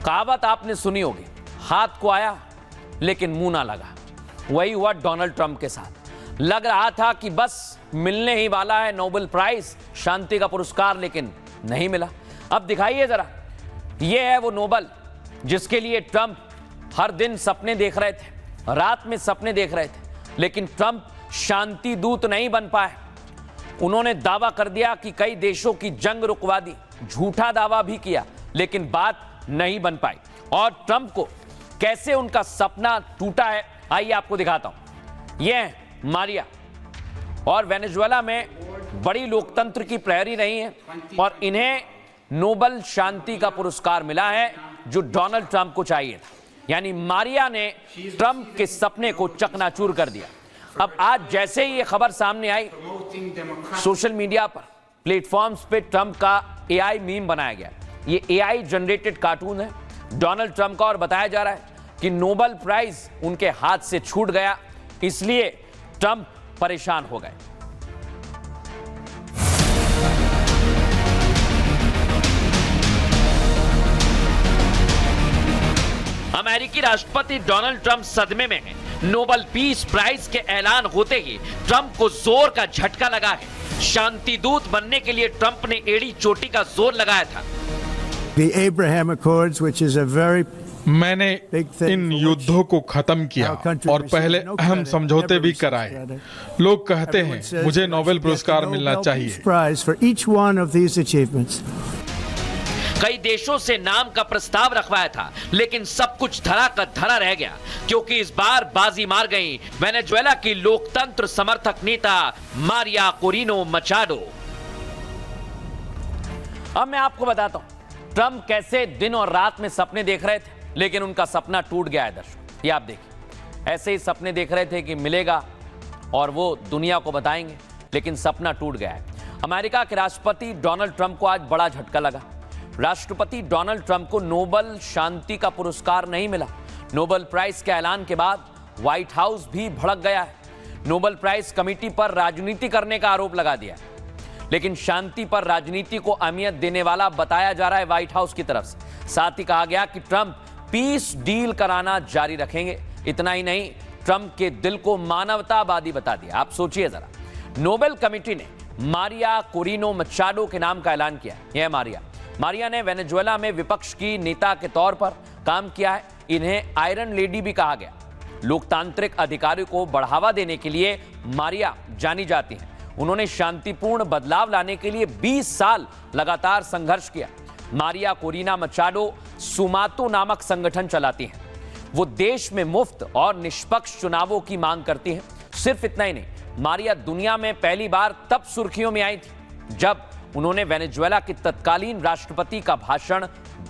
कहावत आपने सुनी होगी, हाथ को आया लेकिन मुंह ना लगा। वही हुआ डोनाल्ड ट्रंप के साथ। लग रहा था कि बस मिलने ही वाला है नोबेल प्राइज, शांति का पुरस्कार, लेकिन नहीं मिला। अब दिखाइए जरा, ये है वो नोबेल जिसके लिए ट्रंप हर दिन सपने देख रहे थे, रात में सपने देख रहे थे, लेकिन ट्रंप शांति दूत नहीं बन पाए। उन्होंने दावा कर दिया कि कई देशों की जंग रुकवा दी, झूठा दावा भी किया, लेकिन बात नहीं बन पाई। और ट्रंप को कैसे उनका सपना टूटा है, आइए आपको दिखाता हूं। ये है मारिया, और वेनेजुएला में बड़ी लोकतंत्र की प्रहरी रही है, और इन्हें नोबेल शांति का पुरस्कार मिला है जो डोनाल्ड ट्रंप को चाहिए था। यानी मारिया ने ट्रंप के सपने को चकनाचूर कर दिया। अब आज जैसे ही ये खबर सामने आई, सोशल मीडिया पर प्लेटफॉर्म्स पे ट्रंप का एआई मीम बनाया गया। ये एआई जनरेटेड कार्टून है डोनाल्ड ट्रंप का, और बताया जा रहा है कि नोबेल प्राइज उनके हाथ से छूट गया, इसलिए ट्रंप परेशान हो गए। अमेरिकी राष्ट्रपति डोनाल्ड ट्रंप सदमे में हैं। नोबेल पीस प्राइज के ऐलान होते ही ट्रंप को जोर का झटका लगा है। शांति दूत बनने के लिए ट्रंप ने एड़ी चोटी का जोर लगाया था। The Abraham Accords, which is a very मैंने इन युद्धों को खत्म किया और पहले अहम समझौते भी कराए। लोग कहते हैं मुझे नोबेल पुरस्कार मिलना चाहिए। कई देशों से नाम का प्रस्ताव रखवाया था, लेकिन सब कुछ धरा का धरा रह गया, क्योंकि इस बार बाजी मार गई वेनेजुएला की लोकतंत्र समर्थक नेता मारिया कोरिनो मचाडो। अब मैं आपको बताता हूं ट्रंप कैसे दिन और रात में सपने देख रहे थे, लेकिन उनका सपना टूट गया है। दर्शक, ये आप देखिए, ऐसे ही सपने देख रहे थे कि मिलेगा और वो दुनिया को बताएंगे, लेकिन सपना टूट गया है। अमेरिका के राष्ट्रपति डोनाल्ड ट्रंप को आज बड़ा झटका लगा। राष्ट्रपति डोनाल्ड ट्रंप को नोबेल शांति का पुरस्कार नहीं मिला। नोबेल प्राइज के ऐलान के बाद व्हाइट हाउस भी भड़क गया है। नोबेल प्राइज कमेटी पर राजनीति करने का आरोप लगा दिया, लेकिन शांति पर राजनीति को अहमियत देने वाला बताया जा रहा है व्हाइट हाउस की तरफ से। साथ ही कहा गया कि ट्रंप पीस डील कराना जारी रखेंगे। इतना ही नहीं, ट्रंप के दिल को मानवतावादी बता दिया। आप सोचिए जरा, नोबेल कमेटी ने मारिया कोरिनो मचाडो के नाम का ऐलान किया। यह मारिया ने वेनेजुएला में विपक्ष की नेता के तौर पर काम किया है। इन्हें आयरन लेडी भी कहा गया। लोकतांत्रिक अधिकारों को बढ़ावा देने के लिए मारिया जानी जाती हैं। उन्होंने शांतिपूर्ण बदलाव लाने के लिए 20 साल लगातार संघर्ष किया। मारिया कोरिना मचाडो सुमातो नामक संगठन चलाती हैं। वो देश में मुफ्त और निष्पक्ष चुनावों की मांग करती हैं। सिर्फ इतना ही नहीं, मारिया दुनिया में पहली बार तब सुर्खियों में आई थी जब उन्होंने वेनेजुएला के तत्कालीन राष्ट्रपति का भाषण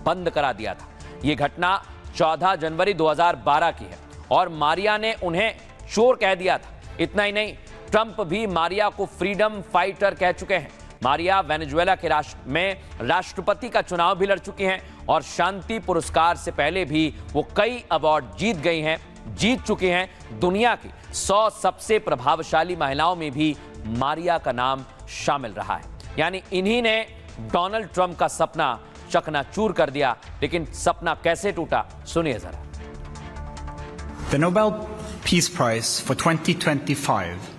बंद करा दिया था। यह घटना 14 जनवरी 2012 की है, और मारिया ने उन्हें चोर कह दिया था। इतना ही नहीं, ट्रंप भी मारिया को फ्रीडम फाइटर कह चुके हैं। मारिया वेनेजुएला के राष्ट्रपति का चुनाव भी लड़ चुकी हैं, और शांति पुरस्कार से पहले भी वो कई अवार्ड जीत चुकी हैं। दुनिया की 100 सबसे प्रभावशाली महिलाओं में भी मारिया का नाम शामिल रहा है। यानी इन्हीं ने डोनाल्ड ट्रंप का सपना चकनाचूर कर दिया। लेकिन सपना कैसे टूटा, सुनिए जरा। The Nobel Peace Prize for 2025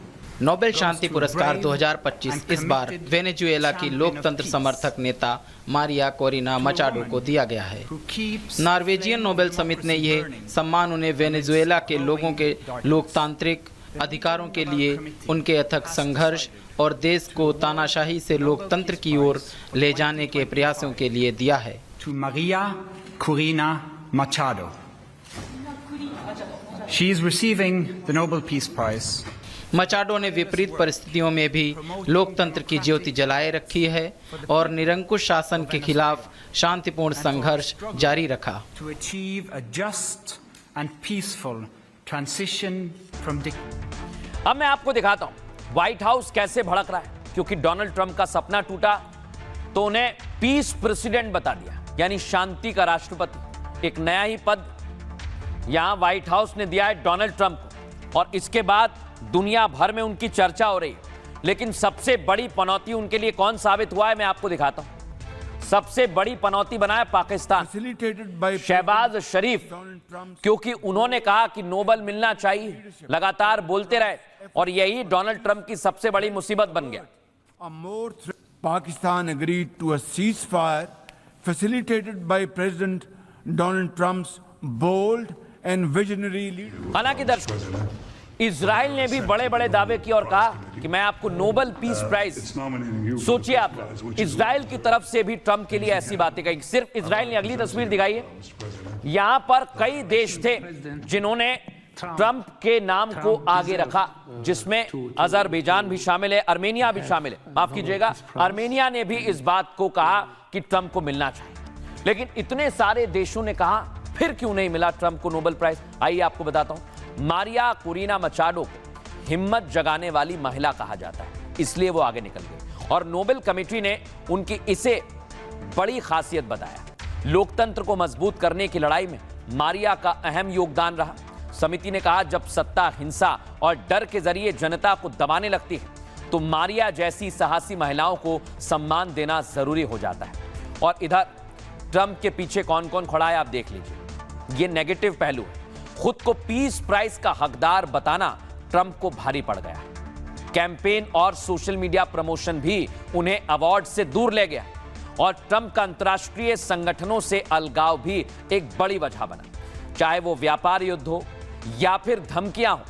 Nobel शांति पुरस्कार 2025 इस बार वेनेजुएला की लोकतंत्र समर्थक नेता मारिया कोरिना मचाडो को दिया गया है। नॉर्वेजियन नोबेल समिति ने यह सम्मान उन्हें वेनेजुएला के लोगों के लोकतांत्रिक अधिकारों के लिए उनके अथक संघर्ष और देश को तानाशाही से लोकतंत्र की ओर ले जाने के प्रयासों के लिए दिया है। to Maria Corina Machado. She is receiving the Nobel Peace Prize. Machado ने विपरीत परिस्थितियों में भी लोकतंत्र की ज्योति जलाए रखी है और निरंकुश शासन के खिलाफ शांतिपूर्ण संघर्ष जारी रखा। To achieve a just and peaceful transition from अब मैं आपको दिखाता हूं व्हाइट हाउस कैसे भड़क रहा है, क्योंकि डोनाल्ड ट्रंप का सपना टूटा तो उन्हें पीस प्रेसिडेंट बता दिया, यानी शांति का राष्ट्रपति। एक नया ही पद यहां व्हाइट हाउस ने दिया है डोनाल्ड ट्रंप को, और इसके बाद दुनिया भर में उनकी चर्चा हो रही है। लेकिन सबसे बड़ी पनौती उनके लिए कौन साबित हुआ है, मैं आपको दिखाता हूं। सबसे बड़ी पनौती बनाया पाकिस्तान, शहबाज शरीफ, क्योंकि उन्होंने कहा कि नोबेल मिलना चाहिए, लगातार बोलते रहे और यही डोनाल्ड ट्रंप की सबसे बड़ी मुसीबत बन गया। Pakistan agreed to a ceasefire facilitated by President Donald Trump's bold and visionary leadership. हालांकि दर्शकों, इजराइल ने भी बड़े बड़े दावे किए और कहा कि मैं आपको नोबेल पीस प्राइज, सोचिए आप, इजराइल की तरफ से भी ट्रंप के लिए ऐसी बातें कही। सिर्फ इजराइल ने, अगली तस्वीर दिखाई है, यहां पर कई देश थे जिन्होंने ट्रंप के नाम को आगे रखा, जिसमें अजरबैजान भी शामिल है, आर्मेनिया भी शामिल है। माफ कीजिएगा, आर्मेनिया ने भी इस बात को कहा कि ट्रंप को मिलना चाहिए। लेकिन इतने सारे देशों ने कहा, फिर क्यों नहीं मिला ट्रंप को नोबेल प्राइज? आइए आपको बताता हूं। मारिया कोरिना मचाडो को हिम्मत जगाने वाली महिला कहा जाता है, इसलिए वो आगे निकल गई और नोबेल कमेटी ने उनकी इसे बड़ी खासियत बताया। लोकतंत्र को मजबूत करने की लड़ाई में मारिया का अहम योगदान रहा। समिति ने कहा, जब सत्ता हिंसा और डर के जरिए जनता को दबाने लगती है तो मारिया जैसी साहसी महिलाओं को सम्मान देना जरूरी हो जाता है। और इधर ट्रंप के पीछे कौन कौन खड़ा है आप देख लीजिए। ये नेगेटिव पहलू है। खुद को पीस प्राइज का हकदार बताना ट्रंप को भारी पड़ गया। कैंपेन और सोशल मीडिया प्रमोशन भी उन्हें अवार्ड से दूर ले गया और ट्रंप का अंतर्राष्ट्रीय संगठनों से अलगाव भी एक बड़ी वजह बना। चाहे वो व्यापार युद्ध हो या फिर धमकियां हो,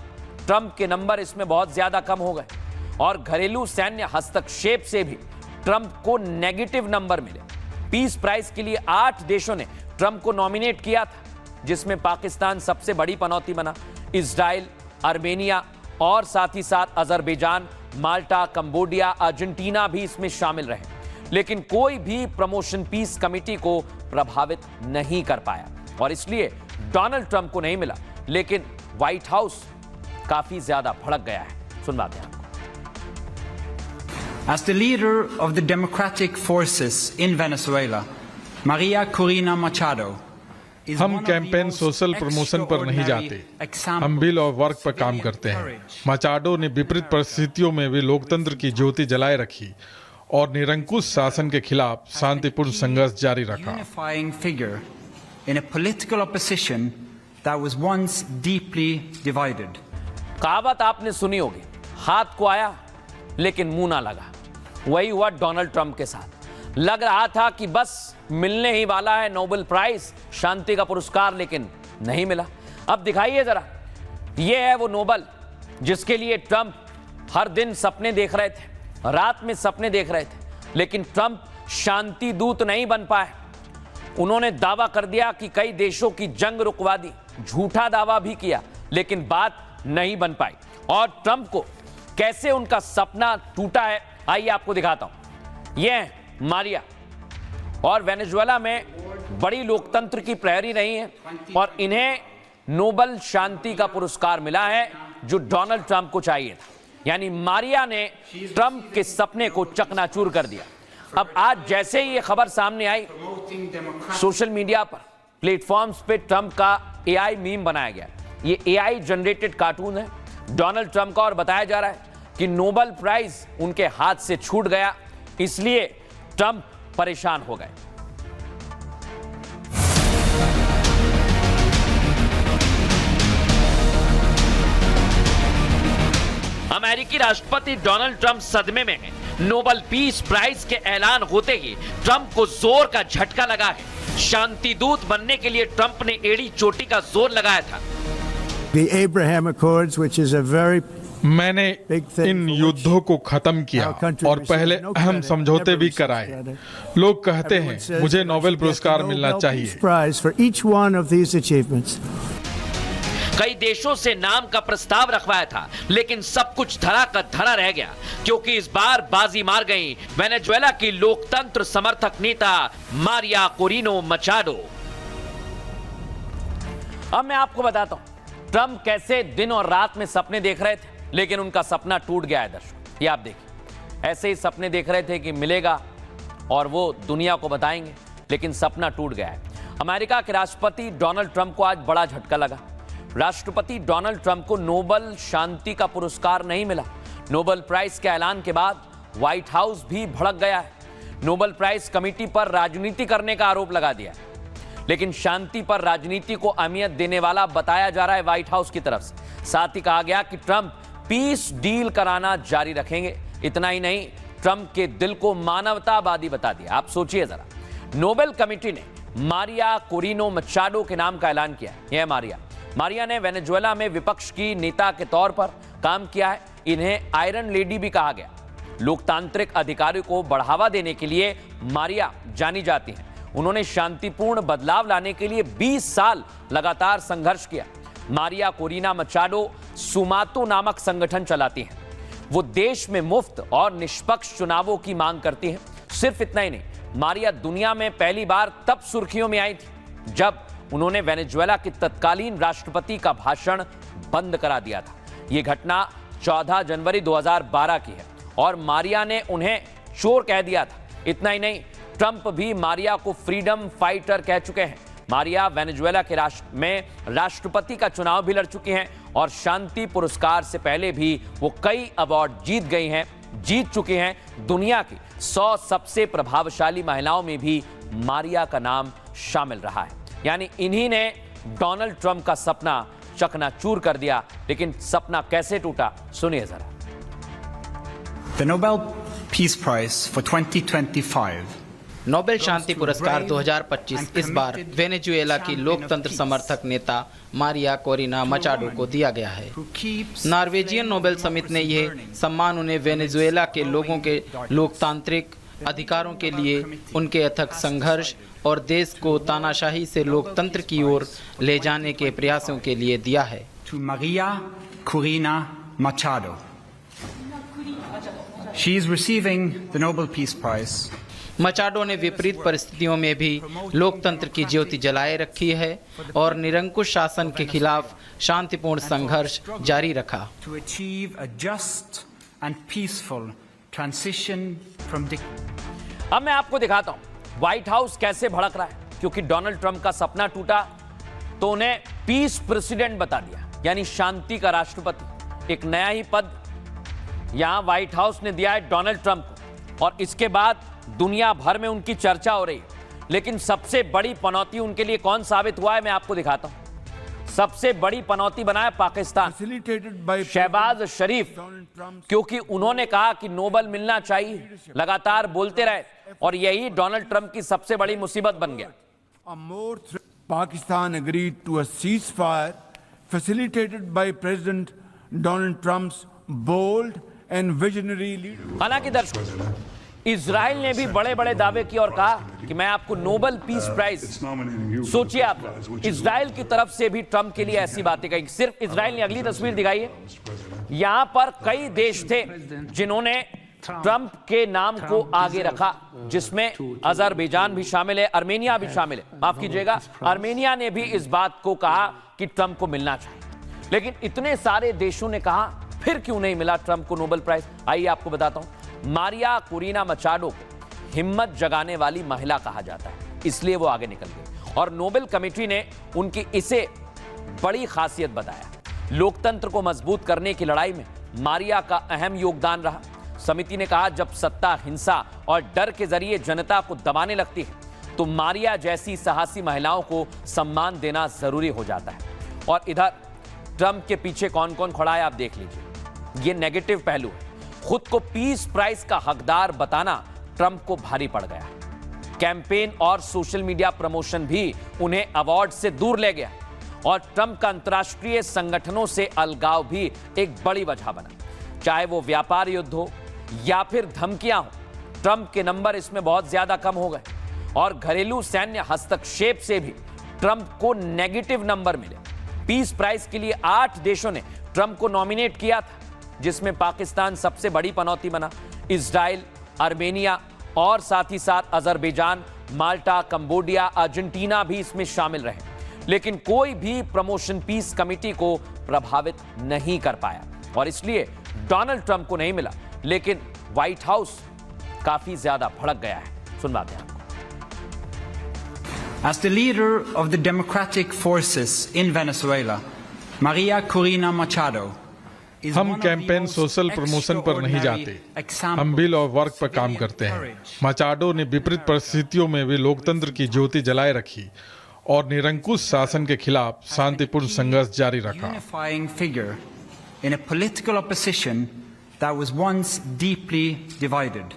ट्रंप के नंबर इसमें बहुत ज्यादा कम हो गए और घरेलू सैन्य हस्तक्षेप से भी ट्रंप को नेगेटिव नंबर मिले। पीस प्राइज के लिए 8 देशों ने ट्रंप को नॉमिनेट किया था, जिसमें पाकिस्तान सबसे बड़ी पनौती बना। इजराइल, आर्मेनिया और साथ ही साथ अजरबैजान, माल्टा, कंबोडिया, अर्जेंटीना भी इसमें शामिल रहे। लेकिन कोई भी प्रमोशन पीस कमेटी को प्रभावित नहीं कर पाया और इसलिए डोनाल्ड ट्रंप को नहीं मिला। लेकिन व्हाइट हाउस काफी ज्यादा भड़क गया है। सुनवाते हैं। As the leader of the democratic forces in Venezuela, Maria Corina Machado is हम one of the campaign most social promotion पर नहीं जाते, हम बिल और वर्क पर काम करते हैं। मचाडो ने विपरीत परिस्थितियों में भी लोकतंत्र की ज्योति जलाए रखी और निरंकुश शासन के खिलाफ शांतिपूर्ण संघर्ष जारी रखा। unifying figure in a political opposition that was once deeply divided. कहावत आपने सुनी होगी, हाथ को आया लेकिन मुंह ना लगा। वही हुआ डोनाल्ड ट्रंप के साथ। लग रहा था कि बस मिलने ही वाला है नोबेल प्राइज, शांति का पुरस्कार, लेकिन नहीं मिला। अब दिखाइए जरा, यह है वो नोबेल जिसके लिए ट्रंप हर दिन सपने देख रहे थे, रात में सपने देख रहे थे, लेकिन ट्रंप शांति दूत नहीं बन पाए। उन्होंने दावा कर दिया कि कई देशों की जंग रुकवा दी, झूठा दावा भी किया, लेकिन बात नहीं बन पाई। और ट्रंप को कैसे उनका सपना टूटा है, आइए आपको दिखाता हूं। यह है मारिया, और वेनेजुएला में बड़ी लोकतंत्र की प्रहरी रही है और इन्हें नोबेल शांति का पुरस्कार मिला है जो डोनाल्ड ट्रंप को चाहिए था। यानी मारिया ने ट्रंप के सपने को चकनाचूर कर दिया। अब आज जैसे ही ये खबर सामने आई, सोशल मीडिया पर, प्लेटफॉर्म्स पे ट्रंप का एआई मीम बनाया गया। ये एआई जनरेटेड कार्टून है डोनाल्ड ट्रंप का और बताया जा रहा है कि नोबेल प्राइज उनके हाथ से छूट गया, इसलिए ट्रंप परेशान हो गए। अमेरिकी राष्ट्रपति डोनाल्ड ट्रंप सदमे में हैं। नोबेल पीस प्राइज के ऐलान होते ही ट्रंप को जोर का झटका लगा है। शांति दूत बनने के लिए ट्रंप ने एड़ी चोटी का जोर लगाया था। The Abraham Accords, which is a very मैंने इन युद्धों को खत्म किया और पहले अहम समझौते भी कराए। लोग कहते हैं मुझे नोबेल पुरस्कार मिलना चाहिए। कई देशों से नाम का प्रस्ताव रखवाया था, लेकिन सब कुछ धरा का धरा रह गया, क्योंकि इस बार बाजी मार गई वेनेजुएला की लोकतंत्र समर्थक नेता मारिया कोरिनो मचाडो। अब मैं आपको बताता हूं ट्रंप कैसे दिन और रात में सपने देख रहे थे, लेकिन उनका सपना टूट गया है। दर्शक, ये आप देखिए, ऐसे ही सपने देख रहे थे कि मिलेगा और वो दुनिया को बताएंगे, लेकिन सपना टूट गया है। अमेरिका के राष्ट्रपति डोनाल्ड ट्रंप को आज बड़ा झटका लगा। राष्ट्रपति डोनाल्ड ट्रंप को नोबेल शांति का पुरस्कार नहीं मिला। नोबेल प्राइज के ऐलान के बाद व्हाइट हाउस भी भड़क गया है। नोबेल प्राइज कमेटी पर राजनीति करने का आरोप लगा दिया, लेकिन शांति पर राजनीति को अहमियत देने वाला बताया जा रहा है व्हाइट हाउस की तरफ से। साथ ही कहा गया कि ट्रंप पीस डील कराना जारी रखेंगे। इतना ही नहीं, ट्रंप के दिल को मानवतावादी बता दिया। आप सोचिए जरा, नोबेल कमेटी ने मारिया कोरिना मचाडो के नाम का ऐलान किया। यह मारिया ने वेनेजुएला में विपक्ष की नेता के तौर पर काम किया है। इन्हें आयरन लेडी भी कहा गया। लोकतांत्रिक अधिकारों को बढ़ावा देने के लिए मारिया जानी जाती हैं। उन्होंने शांतिपूर्ण बदलाव लाने के लिए 20 साल लगातार संघर्ष किया। मारिया कोरिना मचाडो सुमातो नामक संगठन चलाती हैं। वो देश में मुफ्त और निष्पक्ष चुनावों की मांग करती हैं। सिर्फ इतना ही नहीं, मारिया दुनिया में पहली बार तब सुर्खियों में आई थी जब उन्होंने वेनेजुएला के तत्कालीन राष्ट्रपति का भाषण बंद करा दिया था। यह घटना 14 जनवरी 2012 की है और मारिया ने उन्हें चोर कह दिया था। इतना ही नहीं, ट्रंप भी मारिया को फ्रीडम फाइटर कह चुके हैं। मारिया वेनेजुएला के राष्ट्रपति का चुनाव भी लड़ चुकी हैं और शांति पुरस्कार से पहले भी वो कई अवार्ड जीत चुकी हैं। दुनिया की 100 सबसे प्रभावशाली महिलाओं में भी मारिया का नाम शामिल रहा है। यानी इन्हीं ने डोनाल्ड ट्रंप का सपना चकनाचूर कर दिया। लेकिन सपना कैसे टूटा, सुनिए जरा। The Nobel Peace Prize for 2025 Nobel शांति पुरस्कार 2025 इस बार वेनेजुएला की लोकतंत्र समर्थक नेता मारिया कोरिना मचाडो को दिया गया है। नॉर्वेजियन नोबेल समिति ने यह सम्मान उन्हें वेनेजुएला के लोगों के लोकतांत्रिक अधिकारों के लिए उनके अथक संघर्ष और देश को तानाशाही से लोकतंत्र की ओर ले जाने के प्रयासों के लिए दिया है। To Maria Corina Machado. She is receiving the Nobel Peace Prize. Machado ने विपरीत परिस्थितियों में भी लोकतंत्र की ज्योति जलाए रखी है और निरंकुश शासन के खिलाफ शांतिपूर्ण संघर्ष जारी रखा। To achieve a just and peaceful transition from अब मैं आपको दिखाता हूं व्हाइट हाउस कैसे भड़क रहा है, क्योंकि डोनाल्ड ट्रंप का सपना टूटा तो उन्हें पीस प्रेसिडेंट बता दिया, यानी शांति का राष्ट्रपति। एक नया ही पद यहां व्हाइट हाउस ने दिया है डोनाल्ड ट्रंप को और इसके बाद दुनिया भर में उनकी चर्चा हो रही है। लेकिन सबसे बड़ी पनौती उनके लिए कौन साबित हुआ है, मैं आपको दिखाता हूं। सबसे बड़ी पनौती बनाया पाकिस्तान, शहबाज शरीफ, क्योंकि उन्होंने कहा कि नोबेल मिलना चाहिए, लगातार बोलते रहे और यही डोनाल्ड ट्रंप की सबसे बड़ी मुसीबत बन गया। Pakistan agreed to a ceasefire facilitated by President Donald Trump's bold and visionary leadership. हालांकि दर्शकों, इजराइल ने भी बड़े बड़े दावे किए और कहा कि मैं आपको नोबेल पीस प्राइज, सोचिए आप, इजराइल की तरफ से भी ट्रंप के लिए ऐसी बातें कही। सिर्फ इजराइल ने, अगली तस्वीर दिखाइए, यहां पर कई देश थे जिन्होंने ट्रंप के नाम को आगे रखा, जिसमें अजरबैजान भी शामिल है, आर्मेनिया भी शामिल है। माफ कीजिएगा, आर्मेनिया ने भी इस बात को कहा कि ट्रंप को मिलना चाहिए। लेकिन इतने सारे देशों ने कहा, फिर क्यों नहीं मिला ट्रंप को नोबेल प्राइज? आइए आपको बताता हूं। मारिया कोरिना मचाडो को हिम्मत जगाने वाली महिला कहा जाता है, इसलिए वो आगे निकल गई और नोबेल कमेटी ने उनकी इसे बड़ी खासियत बताया। लोकतंत्र को मजबूत करने की लड़ाई में मारिया का अहम योगदान रहा। समिति ने कहा, जब सत्ता हिंसा और डर के जरिए जनता को दबाने लगती है तो मारिया जैसी साहसी महिलाओं को सम्मान देना जरूरी हो जाता है। और इधर ट्रंप के पीछे कौन कौन खड़ा है आप देख लीजिए। ये नेगेटिव पहलू है। खुद को पीस प्राइज का हकदार बताना ट्रंप को भारी पड़ गया। कैंपेन और सोशल मीडिया प्रमोशन भी उन्हें अवार्ड से दूर ले गया और ट्रंप का अंतर्राष्ट्रीय संगठनों से अलगाव भी एक बड़ी वजह बना। चाहे वो व्यापार युद्ध हो या फिर धमकियां हो, ट्रंप के नंबर इसमें बहुत ज्यादा कम हो गए और घरेलू सैन्य हस्तक्षेप से भी ट्रंप को नेगेटिव नंबर मिले। पीस प्राइज के लिए 8 देशों ने ट्रंप को नॉमिनेट किया था, जिसमें पाकिस्तान सबसे बड़ी पनौती बना। इजराइल, आर्मेनिया और साथ ही साथ अजरबैजान, माल्टा, कंबोडिया, अर्जेंटीना भी इसमें शामिल रहे। लेकिन कोई भी प्रमोशन पीस कमेटी को प्रभावित नहीं कर पाया और इसलिए डोनाल्ड ट्रंप को नहीं मिला। लेकिन व्हाइट हाउस काफी ज्यादा भड़क गया है। सुनवाते हैं आपको। As the leader of the democratic forces in Venezuela, Maria Corina Machado हम कैंपेन सोशल प्रमोशन पर नहीं जाते, हम बिल और वर्क पर काम करते हैं। मचाडो ने विपरीत परिस्थितियों में भी लोकतंत्र की ज्योति जलाए रखी और निरंकुश शासन के खिलाफ शांतिपूर्ण संघर्ष जारी रखा। Unifying figure in a political opposition that was once deeply divided.